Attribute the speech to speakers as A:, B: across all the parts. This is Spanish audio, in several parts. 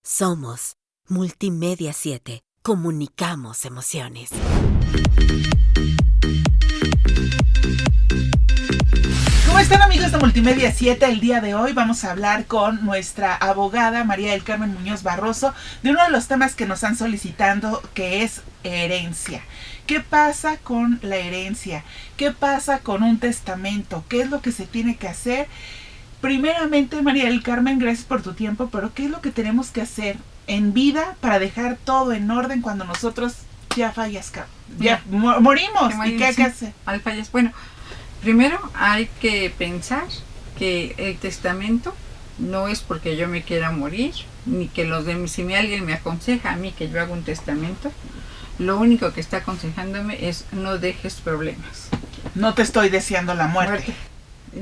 A: Somos Multimedia 7. Comunicamos emociones.
B: ¿Cómo están, amigos de Multimedia 7? El día de hoy vamos a hablar con nuestra abogada María del Carmen Muñoz Barroso de uno de los temas que nos han solicitado, que es herencia. ¿Qué pasa con la herencia? ¿Qué pasa con un testamento? ¿Qué es lo que se tiene que hacer? Primeramente, María del Carmen, gracias por tu tiempo, pero ¿qué es lo que tenemos que hacer en vida para dejar todo en orden cuando nosotros ya fallezcamos? Ya morimos. ¿Y qué hay que hacer?
C: Al fallecer. Bueno, primero hay que pensar que el testamento no es porque yo me quiera morir, ni que los demás, si alguien me aconseja a mí que yo haga un testamento, lo único que está aconsejándome es no dejes problemas.
B: No te estoy deseando la muerte.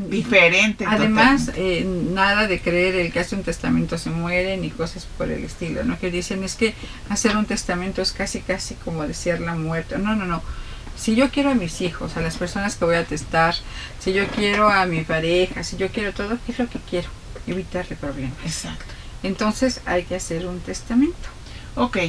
B: Diferente.
C: Además, nada de creer el que hace un testamento se muere, ni cosas por el estilo, ¿no? Que dicen es que hacer un testamento es casi como desear la muerte. No. Si yo quiero a mis hijos, a las personas que voy a testar, si yo quiero a mi pareja, si yo quiero todo, ¿qué es lo que quiero? Evitarle problemas.
B: Exacto.
C: Entonces hay que hacer un testamento.
B: Ok.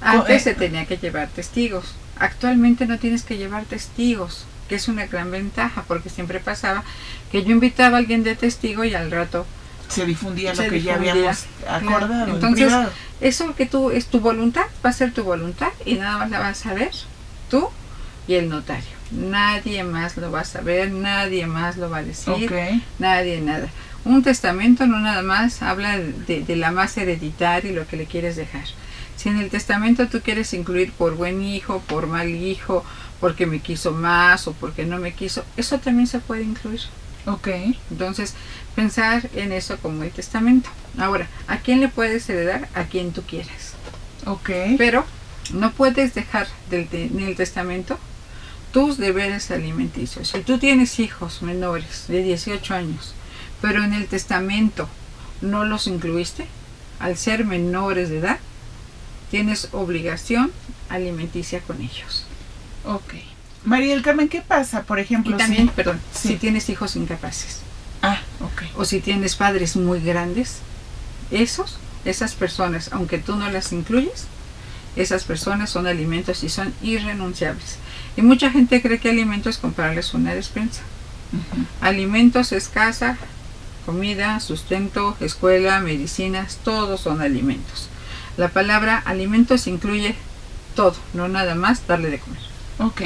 C: Antes se tenía que llevar testigos. Actualmente no tienes que llevar testigos, que es una gran ventaja, porque siempre pasaba que yo invitaba a alguien de testigo y al rato
B: se difundía lo que ya habíamos acordado.
C: Claro. Entonces, eso que tú es tu voluntad, va a ser tu voluntad y nada más la vas a ver tú y el notario. Nadie más lo va a saber, nadie más lo va a decir, nadie, nada. Un testamento no nada más habla de la masa hereditaria y lo que le quieres dejar. Si en el testamento tú quieres incluir por buen hijo, por mal hijo, porque me quiso más o porque no me quiso, eso también se puede incluir.
B: Ok.
C: Entonces, pensar en eso como el testamento. Ahora, ¿a quién le puedes heredar? A quien tú quieras.
B: Ok.
C: Pero no puedes dejar en el testamento tus deberes alimenticios. Si tú tienes hijos menores de 18 años, pero en el testamento no los incluiste, al ser menores de edad, tienes obligación alimenticia con ellos.
B: Ok. María del Carmen, ¿qué pasa, por ejemplo?
C: Y también, si tienes hijos incapaces.
B: Ok.
C: O si tienes padres muy grandes, esas personas, aunque tú no las incluyes, esas personas son alimentos y son irrenunciables. Y mucha gente cree que alimento es comprarles una despensa. Alimentos es casa, comida, sustento, escuela, medicinas, todos son alimentos. La palabra alimentos incluye todo, no nada más darle de comer.
B: Ok.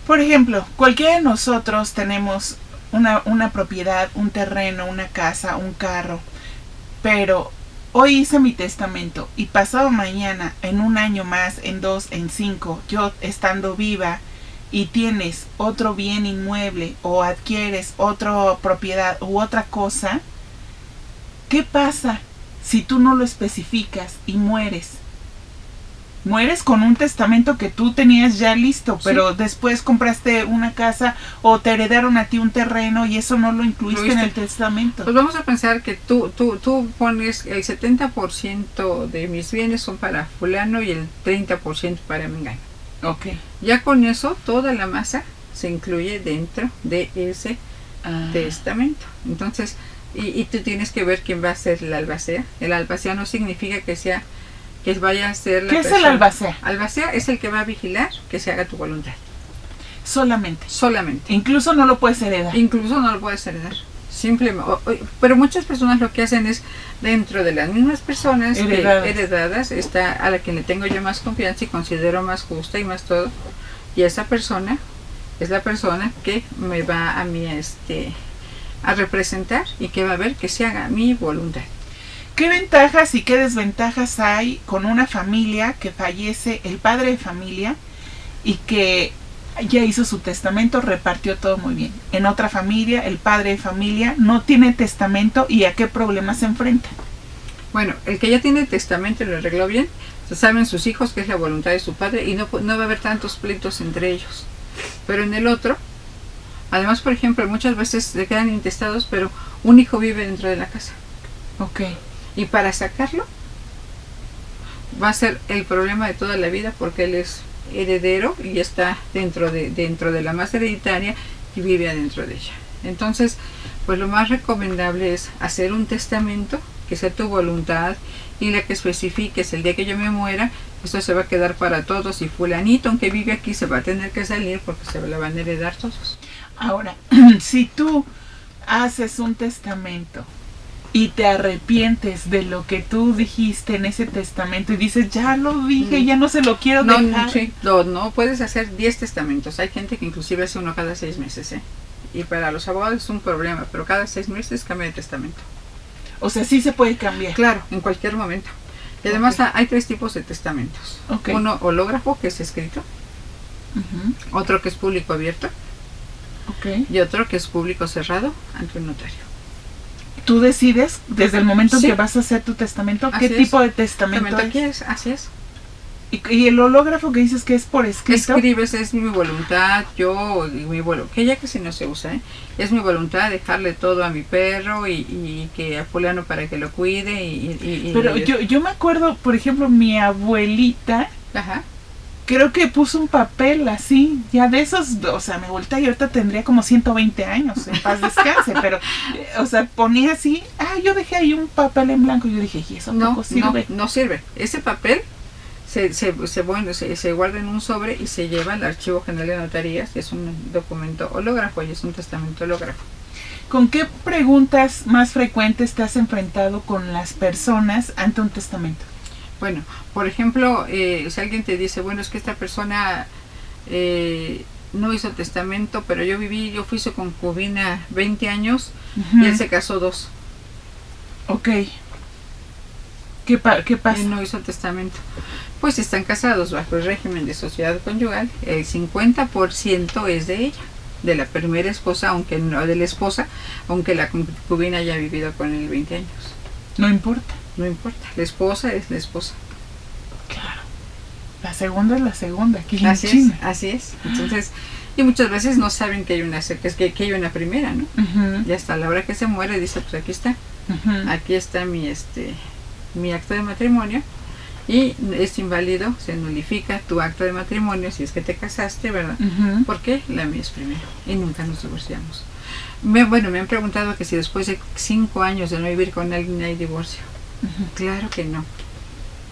B: Por ejemplo, cualquiera de nosotros tenemos una propiedad, un terreno, una casa, un carro, pero hoy hice mi testamento y pasado mañana, en un año más, en 2, en 5, yo estando viva y tienes otro bien inmueble o adquieres otra propiedad u otra cosa, ¿qué pasa si tú no lo especificas y mueres? Mueres con un testamento que tú tenías ya listo, pero después compraste una casa o te heredaron a ti un terreno y eso no lo incluiste en el testamento.
C: Pues vamos a pensar que tú pones el 70% de mis bienes son para fulano y el 30% para mengano.
B: Ok.
C: Ya con eso toda la masa se incluye dentro de ese testamento. Entonces, y tú tienes que ver quién va a ser el albacea. El albacea no significa que vaya a ser la
B: persona. ¿Qué es el albacea?
C: Albacea es el que va a vigilar que se haga tu voluntad.
B: Solamente.
C: Incluso no lo puedes heredar. Simplemente. Pero muchas personas lo que hacen es, dentro de las mismas personas heredadas, está a la que le tengo yo más confianza y considero más justa y más todo. Y esa persona es la persona que me va a mí a representar y que va a ver que se haga mi voluntad.
B: ¿Qué ventajas y qué desventajas hay con una familia que fallece el padre de familia y que ya hizo su testamento, repartió todo muy bien? En otra familia, el padre de familia no tiene testamento y ¿a qué problemas se enfrenta?
C: Bueno, el que ya tiene testamento y lo arregló bien, saben sus hijos que es la voluntad de su padre y no va a haber tantos pleitos entre ellos. Pero en el otro, además, por ejemplo, muchas veces se quedan intestados, pero un hijo vive dentro de la casa.
B: Ok.
C: Y para sacarlo va a ser el problema de toda la vida porque él es heredero y está dentro de la masa hereditaria y vive adentro de ella. Entonces, pues lo más recomendable es hacer un testamento que sea tu voluntad y la que especifiques el día que yo me muera, esto se va a quedar para todos y fulanito, aunque vive aquí, se va a tener que salir porque se la van a heredar todos.
B: Ahora, si tú haces un testamento y te arrepientes de lo que tú dijiste en ese testamento y dices, ya lo dije, ya no se lo quiero dejar.
C: No, puedes hacer 10 testamentos. Hay gente que inclusive hace uno cada 6 meses, ¿eh? Y para los abogados es un problema, pero cada 6 meses cambia de testamento.
B: O sea, sí se puede cambiar.
C: Claro, en cualquier momento. Y además hay 3 tipos de testamentos. Uno hológrafo, que es escrito. Otro que es público abierto. Y otro que es público cerrado ante un notario.
B: Tú decides desde el momento en que vas a hacer tu testamento qué tipo de testamento
C: es. Así es.
B: Y el hológrafo que dices que es por escrito.
C: Escribes, es mi voluntad, que ya casi no se usa, ¿eh? Es mi voluntad dejarle todo a mi perro y que a fulano para que lo cuide.
B: Pero yo me acuerdo, por ejemplo, mi abuelita.
C: Ajá.
B: Creo que puso un papel así, ya de esos, o sea, mi abuelita y ahorita tendría como 120 años, en paz descanse, pero, o sea, ponía así, yo dejé ahí un papel en blanco, y yo dije, ¿y eso tampoco sirve?
C: No sirve. Ese papel se guarda en un sobre y se lleva al Archivo General de Notarías, es un documento hológrafo y es un testamento hológrafo.
B: ¿Con qué preguntas más frecuentes te has enfrentado con las personas ante un testamento?
C: Bueno, por ejemplo, si alguien te dice, bueno, es que esta persona no hizo testamento, pero yo fui su concubina 20 años y él se casó 2.
B: Ok. ¿Qué pasa?
C: Él no hizo testamento. Pues están casados bajo el régimen de sociedad conyugal, el 50% es de ella, de la primera esposa, aunque no de la esposa, aunque la concubina haya vivido con él 20 años.
B: No importa.
C: No importa, la esposa es la esposa.
B: Claro. La segunda es la segunda.
C: Así es. Entonces, y muchas veces no saben que hay una primera, ¿no? Y hasta la hora que se muere dice, pues aquí está. Aquí está mi acta de matrimonio y es inválido, se nulifica tu acta de matrimonio si es que te casaste, ¿verdad? Porque la mía es primero y nunca nos divorciamos. Me han preguntado que si después de 5 años de no vivir con alguien hay divorcio. Claro que no.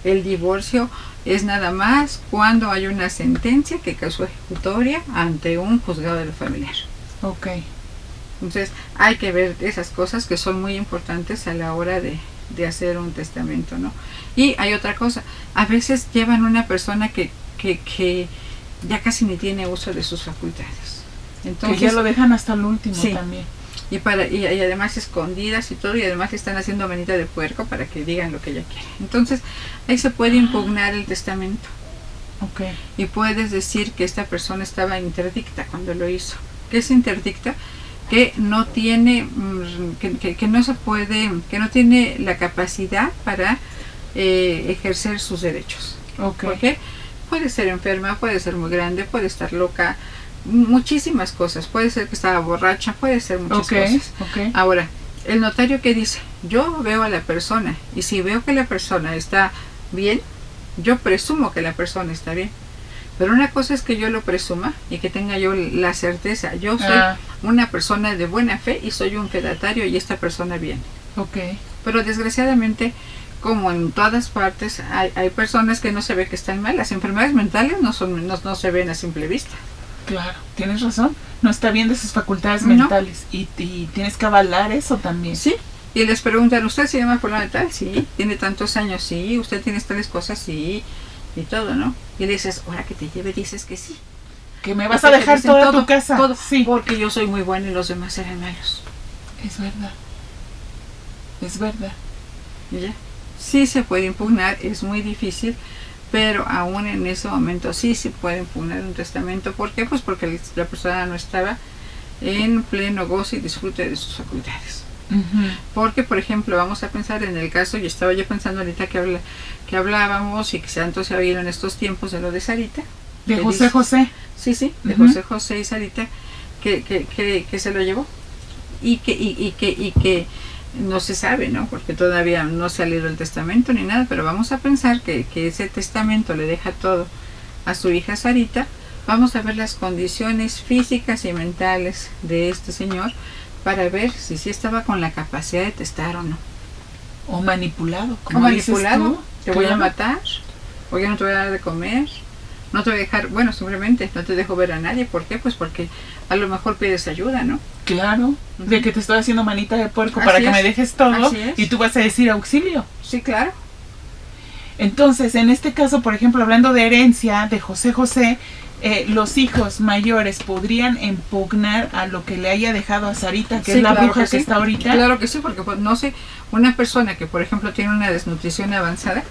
C: El divorcio es nada más cuando hay una sentencia que causó ejecutoria ante un juzgado de lo familiar.
B: Ok.
C: Entonces hay que ver esas cosas que son muy importantes a la hora de hacer un testamento, ¿no? Y hay otra cosa, a veces llevan una persona que ya casi ni tiene uso de sus facultades. Entonces,
B: que ya lo dejan hasta el último también.
C: Y además escondidas y todo, y además le están haciendo manita de puerco para que digan lo que ella quiere. Entonces, ahí se puede impugnar el testamento.
B: Okay.
C: Y puedes decir que esta persona estaba interdicta cuando lo hizo. ¿Qué es interdicta? Que no tiene, que no se puede, que no tiene la capacidad para ejercer sus derechos.
B: Okay.
C: Porque puede ser enferma, puede ser muy grande, puede estar loca, muchísimas cosas, puede ser que estaba borracha, puede ser muchas cosas.
B: Okay.
C: Ahora, el notario que dice, yo veo a la persona y si veo que la persona está bien, yo presumo que la persona está bien. Pero una cosa es que yo lo presuma y que tenga yo la certeza. Yo soy una persona de buena fe y soy un fedatario y esta persona viene.
B: Okay.
C: Pero desgraciadamente, como en todas partes, hay personas que no se ve que están mal. Las enfermedades mentales no se ven a simple vista.
B: Claro, tienes razón. No está bien de sus facultades mentales. Y tienes que avalar eso también.
C: Sí. Y les preguntan, ¿usted se llama fulano de tal? Sí. ¿Tiene tantos años? Sí. ¿Usted tiene tales cosas? Sí. Y todo, ¿no? Y le dices, ahora que te lleve, dices que sí.
B: Que me vas a dejar toda tu casa.
C: Todo,
B: sí.
C: Porque yo soy muy bueno y los demás eran malos.
B: Es verdad. Es verdad.
C: ¿Y ya? Sí se puede impugnar, es muy difícil, pero aún en ese momento sí se puede impugnar un testamento. ¿Por qué? Pues porque la persona no estaba en pleno goce y disfrute de sus facultades. Porque, por ejemplo, vamos a pensar en el caso, y estaba yo pensando ahorita que hablábamos y que tanto se ha oído en estos tiempos de lo de Sarita.
B: De José José.
C: Sí, de José José y Sarita, que se lo llevó y que no se sabe, ¿no? Porque todavía no se ha leído el testamento ni nada, pero vamos a pensar que ese testamento le deja todo a su hija Sarita. Vamos a ver las condiciones físicas y mentales de este señor para ver si sí estaba con la capacidad de testar o no.
B: O manipulado.
C: O manipulado. Te voy a matar. O ya no te voy a dar de comer. No te voy a dejar, bueno, simplemente no te dejo ver a nadie. ¿Por qué? Pues porque a lo mejor pides ayuda, ¿no?
B: Claro, de que te estoy haciendo manita de puerco para que me dejes todo y tú vas a decir auxilio.
C: Sí, claro.
B: Entonces, en este caso, por ejemplo, hablando de herencia de José José, los hijos mayores podrían impugnar a lo que le haya dejado a Sarita, que es la bruja que está ahorita.
C: Claro que sí, porque pues, no sé, una persona que, por ejemplo, tiene una desnutrición avanzada,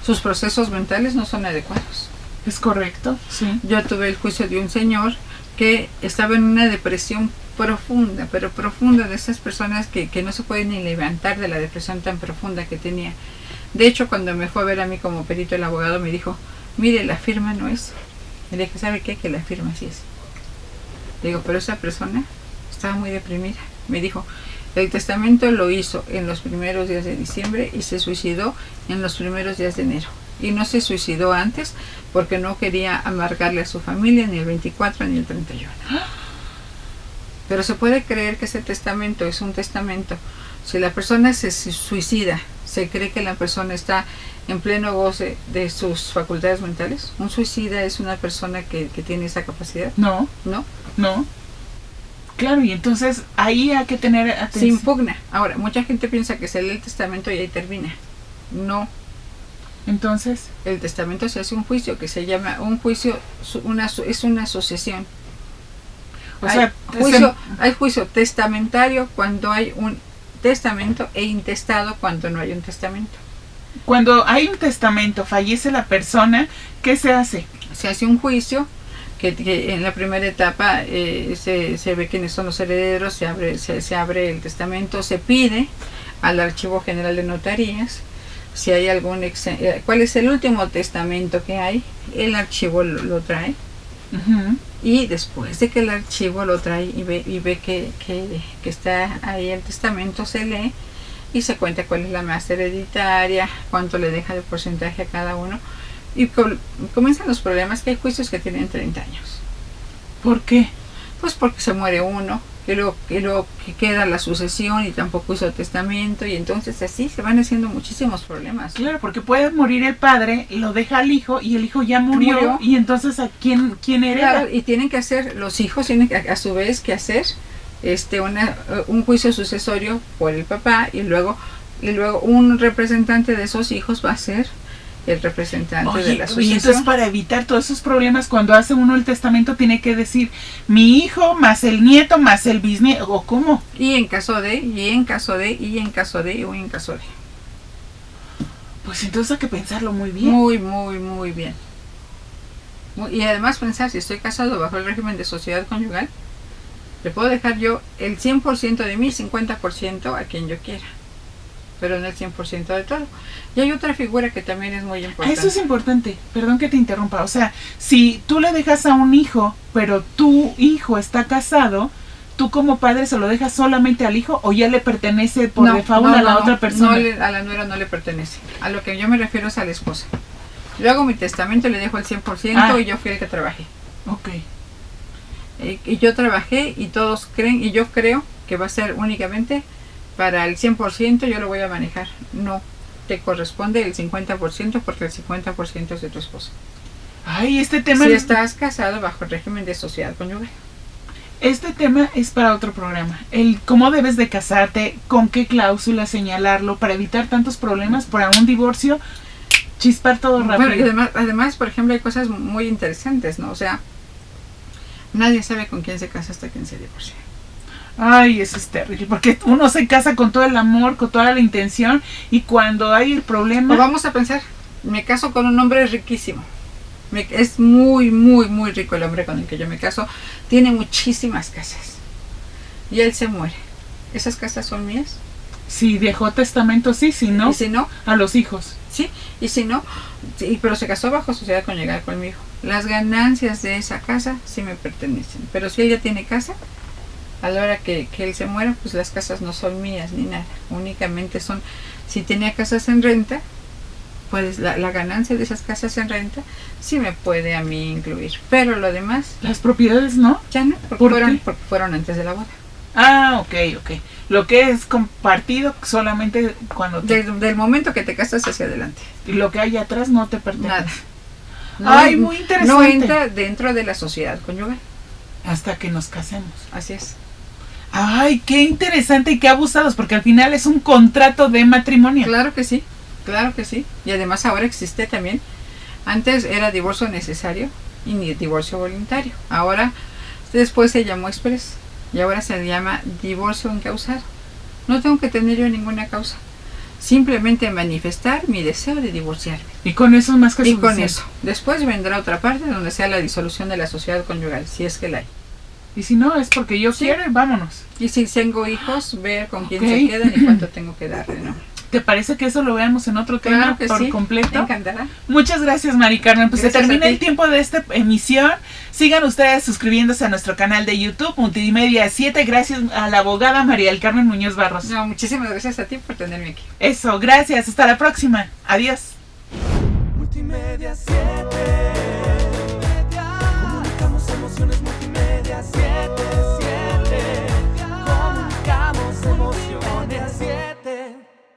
C: sus procesos mentales no son adecuados.
B: Es correcto, sí.
C: Yo tuve el juicio de un señor que estaba en una depresión profunda, pero profunda, de esas personas que no se pueden ni levantar de la depresión tan profunda que tenía. De hecho, cuando me fue a ver a mí como perito, el abogado me dijo, mire, la firma no es. Le dije, ¿sabe qué? Que la firma sí es. Le digo, pero esa persona estaba muy deprimida. Me dijo, el testamento lo hizo en los primeros días de diciembre y se suicidó en los primeros días de enero. Y no se suicidó antes porque no quería amargarle a su familia ni el 24 ni el 31. Pero se puede creer que ese testamento es un testamento. Si la persona se suicida, ¿se cree que la persona está en pleno goce de sus facultades mentales? ¿Un suicida es una persona que tiene esa capacidad?
B: No.
C: ¿No?
B: No. Claro, y entonces ahí hay que tener atención.
C: Se impugna. Ahora, mucha gente piensa que se lee el testamento y ahí termina. No.
B: Entonces,
C: el testamento se hace un juicio que se llama un juicio, es una sucesión. O sea, hay juicio testamentario cuando hay un testamento e intestado cuando no hay un testamento.
B: Cuando hay un testamento, fallece la persona, ¿qué se hace?
C: Se hace un juicio que en la primera etapa se ve quiénes son los herederos, se abre el testamento, se pide al Archivo General de Notarías si hay algún cuál es el último testamento que hay, el archivo lo trae. Y después de que el archivo lo trae y ve que está ahí el testamento, se lee y se cuenta cuál es la más hereditaria, cuánto le deja de porcentaje a cada uno, y comienzan los problemas, que hay juicios que tienen 30 años.
B: ¿Por qué?
C: Pues porque se muere uno, y luego que queda la sucesión y tampoco hizo testamento, y entonces así se van haciendo muchísimos problemas.
B: Claro, porque puede morir el padre, lo deja al hijo y el hijo ya murió. Y entonces ¿a quién hereda?
C: Claro, y tienen que hacer, los hijos tienen a su vez que hacer un juicio sucesorio por el papá, y luego un representante de esos hijos va a ser el representante de la sucesión. Y
B: entonces, para evitar todos esos problemas, cuando hace uno el testamento tiene que decir mi hijo más el nieto más el bisnieto, ¿o cómo?
C: Y en caso de, y en caso de, y en caso de, o en caso de.
B: Pues entonces hay que pensarlo muy bien.
C: Muy, muy, muy bien. Y además pensar, si estoy casado bajo el régimen de sociedad conyugal, le puedo dejar yo el 100% de mí, 50% a quien yo quiera, pero no el 100% de todo. Y hay otra figura que también es muy importante.
B: Eso es importante, perdón que te interrumpa. O sea, si tú le dejas a un hijo, pero tu hijo está casado, ¿tú como padre se lo dejas solamente al hijo o ya le pertenece por default a la otra persona?
C: No, a la nuera no le pertenece. A lo que yo me refiero es a la esposa. Yo hago mi testamento y le dejo el 100% y yo fui el que trabajé.
B: Ok.
C: Y yo trabajé y todos creen, y yo creo que va a ser únicamente para el 100%, yo lo voy a manejar. No, te corresponde el 50% porque el 50% es de tu esposa.
B: Ay, este tema...
C: Si estás casado bajo el régimen de sociedad conyugal.
B: Este tema es para otro programa. El cómo debes de casarte, con qué cláusula señalarlo para evitar tantos problemas para un divorcio, chispar todo rápido.
C: Bueno, y además, por ejemplo, hay cosas muy interesantes, ¿no? O sea, nadie sabe con quién se casa hasta quién se divorcia.
B: Ay, eso es terrible, porque uno se casa con todo el amor, con toda la intención, y cuando hay el problema...
C: O vamos a pensar, me caso con un hombre riquísimo. Es muy, muy, muy rico el hombre con el que yo me caso. Tiene muchísimas casas. Y él se muere. ¿Esas casas son mías?
B: Si dejó testamento, sí, si no,
C: ¿y si no?
B: A los hijos.
C: Sí, y si no, sí, pero se casó bajo sociedad conyugal conmigo. Las ganancias de esa casa sí me pertenecen. Pero si ella tiene casa, a la hora que él se muera, pues las casas no son mías ni nada. Únicamente son, si tenía casas en renta, pues la ganancia de esas casas en renta sí me puede a mí incluir. Pero lo demás...
B: Las propiedades, ¿no?
C: Ya no, porque fueron antes de la boda.
B: Ah, ok. Lo que es compartido solamente cuando...
C: Del momento que te casas hacia adelante.
B: Y lo que hay atrás no te pertenece.
C: Nada.
B: Ay, muy interesante.
C: No entra dentro de la sociedad conyugal.
B: Hasta que nos casemos.
C: Así es.
B: Ay, qué interesante y qué abusados, porque al final es un contrato de matrimonio.
C: Claro que sí. Y además ahora existe también. Antes era divorcio necesario y ni divorcio voluntario. Ahora, después se llamó express y ahora se llama divorcio encausado. No tengo que tener yo ninguna causa. Simplemente manifestar mi deseo de divorciarme.
B: Y con eso es más que
C: suficiente.
B: suficiente.
C: Y con eso. Después vendrá otra parte donde sea la disolución de la sociedad conyugal, si es que la hay.
B: Y si no, es porque yo quiero y vámonos.
C: Y si tengo hijos, ver con quién se quedan y cuánto tengo que darle, ¿no?
B: ¿Te parece que eso lo veamos en otro tema por completo?
C: Me encantará.
B: Muchas gracias, Mari Carmen. Pues
C: Gracias,
B: se termina el tiempo de esta emisión. Sigan ustedes suscribiéndose a nuestro canal de YouTube, Multimedia 7. Gracias a la abogada María del Carmen Muñoz Barros.
C: No, muchísimas gracias a ti por tenerme aquí.
B: Eso, gracias. Hasta la próxima. Adiós.
D: Multimedia 7. Comunicamos emociones, Multimedia 7.